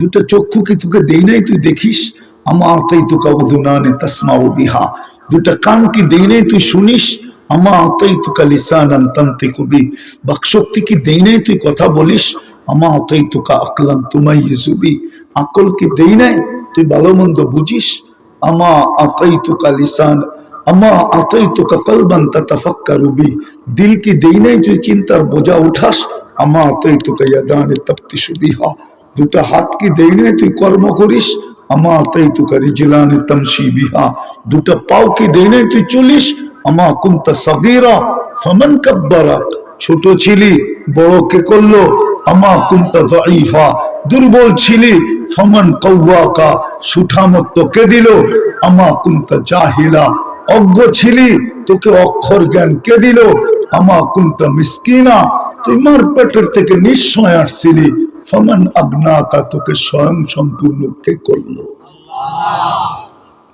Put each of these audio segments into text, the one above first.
দুটা চক্ষু কি তোকে দেই নাই তুই দেখিস? আমা আতাইতুকা উযুনানি তাসমাউ বিহা। দুটা কান কি দেই নাই তুই শুনিস? আমা আতাইতুকা লিসানান তানতিকু বি। বাকশক্তি কি দেই নাই তুই কথা বলিস? আমা আতাইতুকা আকলান তুমাইয়িজু বি। আকল কি দেই নাই তুই ভালো মন্দ বুঝিস? আমা আতাইতুকা লিসান আমা আতাইতুকা কলবান তাতাফাক্কারু বি। দিল কি দেই নাই তুই চিন্তার বোঝা উঠাস? আমা আতাইতুকা ইয়াদানি তাফতিশু বিহা। দুটা হাত কি দেই নাই তুই কর্ম করিস? আমা আতাইতুকা রিজলানি তামশি বিহা। দুটা পাও কি দেই নাই তুই চলিস? আমা কুনতা সাগীরা ফামান কাব্বারাক। ছোট ছিলি বড় কে করলো? আমা কুনতা যায়ীফা। দুর্বল ছিলি ফামান কাওয়াকা। সুঠামত কে দিল? আমা কুনতা জাহিলা। অজ্ঞ ছিলি তোকে অক্ষর জ্ঞান কে দিল? আমা কুনতা মিসকিনা। তুই মার পেটের থেকে নিঃস্বয় আসছিলি। ফামান আবনাকা। তোকে স্বয়ং সম্পূর্ণ কে করলো?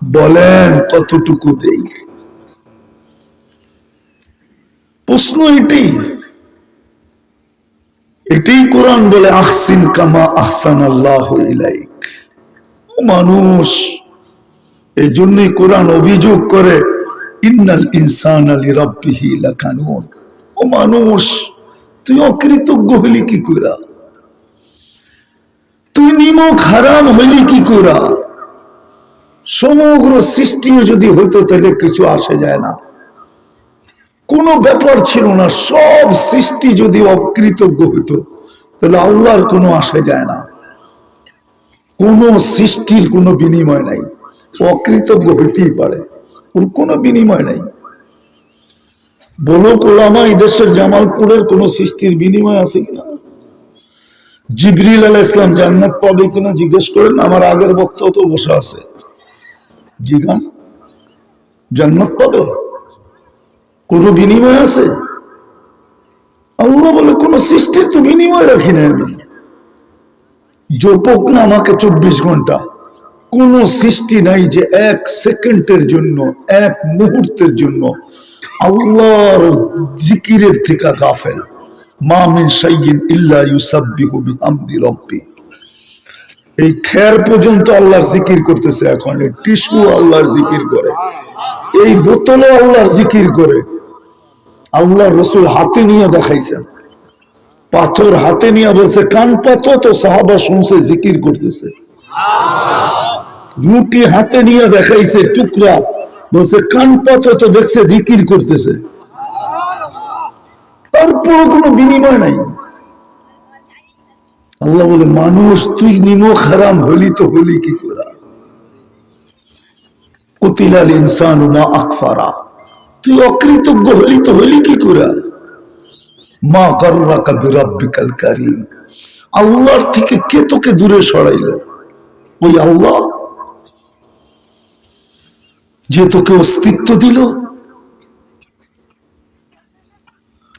বলেন কতটুকু দেই? প্রশ্ন এটাই কোরআন বলে আহসিন কামা আহসানাল্লাহু ইলাইক। মানুষ এই জন্যই কোরআন অভিযোগ করে ইন্নাল ইনসানা লিরাব্বিহি লাকানুন। ও মানুষ তুই অকৃতজ্ঞ হলি কি কইরা? তুই নিমক হারাম হইলি কি কইরা? সমগ্র সৃষ্টিও যদি হইতো তাহলে কিছু আসে যায় না, কোনো ব্যাপার ছিল না। সব সৃষ্টি যদি অকৃতজ্ঞ হইতো তাহলে আল্লাহর কোনো আসে যায় না। কোন সৃষ্টির কোনো বিনিময় নাই। অকৃতজ্ঞ হইতেই পারে, ওর কোনো বিনিময় নাই। বলো ওলামা এই দেশের জামালপুরের কোন সৃষ্টির বিনিময় আছে কিনা? জিবরিল আলাইহিস সালাম জান্নাত পাবে কিনা জিজ্ঞেস করেন। আমার আগের বক্তা তো বসে আছে, জিগান জান্নাত পাবে? কোন বিনিময় আছে? আল্লাহ বলে কোন সৃষ্টির তো বিনিময় রাখি না আমি। জপক না আমাকে 24 ঘন্টা। কোন সৃষ্টি নাই যে এক সেকেন্ডের জন্য, এক মুহূর্তের জন্য আল্লাহর জিকিরের থেকে গাফেল। মা মিন শাইইন ইল্লা ইউসাব্বিহু বিহামদি রাব্বি। এই খের পর্যন্ত আল্লাহর জিকির করতেছে। এখন এই টিস্যু আল্লাহর জিকির করে, এই বোতলে আল্লাহর জিকির করে। আল্লাহর রাসূল হাতে নিয়ে দেখাইছেন, পাথর হাতে নিয়ে বলছে কান পাতো, তো সাহাবা শুনছে জিকির করতেছে। রুটি হাতে নিয়ে দেখাইছে টুকরা, বলছে কান পাতো, তো দেখছে জিকির করতেছে। তারপরে কোনো বিনিময় নাই। আল্লাহ বলে মানুষ তুই নিমক হারাম হলি তো হলি কি করা? কুতিলাল ইনসানু মা আকফারা। তুই অকৃতজ্ঞ হলি তো হলি কি করা? মা গাররাকা বিরাব্বিকাল কারীম। আল্লাহর থেকে কে তোকে দূরে সরাইল? ওই আল্লাহ যে তোকে অস্তিত্ব দিল।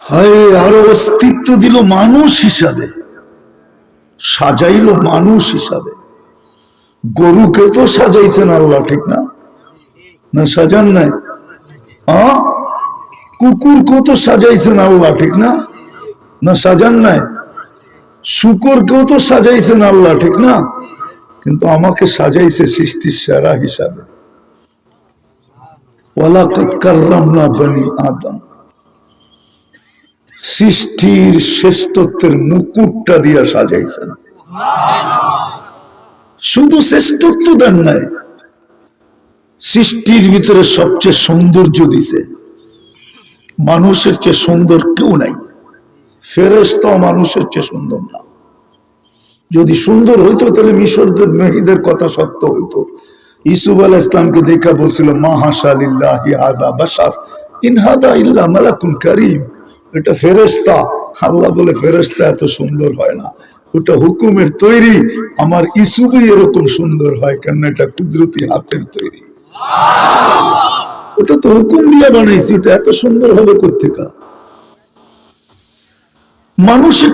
হায়, আরো অস্তিত্ব দিল মানুষ হিসাবে, সাজাইলো মানুষ হিসাবে। গরুকে তো সাজাইছেন আল্লাহ, ঠিক না? না সাজান নাই? কুকুরকেও তো সাজাইছেন আল্লাহ, ঠিক না? না সাজান নাই? শুকরকেও তো সাজাইছেন আল্লাহ, ঠিক না? কিন্তু আমাকে সাজাইছে সৃষ্টির সেরা হিসাবে। ওয়ালাকাদ কাররামনা বনি আদম। সৃষ্টির শ্রেষ্ঠত্বের মুকুটটা দিয়া সাজাইছেন। শুধু শ্রেষ্ঠত্ব দেন নাই, সৃষ্টির ভিতরে সবচেয়ে সৌন্দর্য দিছে। মানুষের চেয়ে সুন্দর কেউ নাই। ফেরেশতা মানুষের চেয়ে সুন্দর না। যদি সুন্দর হইতো তাহলে মিশরদের মেহিদের কথা সত্য হইতো। ইউসুফ আলাইহিস সালামকে দেখা বলছিল মা হাশা লিল্লাহি হাদা বাশার ইন হাদা ইল্লা মালাকুন কারীম। এটা ফেরেশতা। আল্লাহ বলে ফেরেশতা এত সুন্দর হয় না, ওটা হুকুমের তৈরি। আমার ইউসুফই এরকম সুন্দর হয় কেন? এটা কুদরতি হাতের তৈরি। ওটা তো হুকুম দিয়ে বানাইছি, এটা এত সুন্দর হবে কোত্থেকে? মানুষের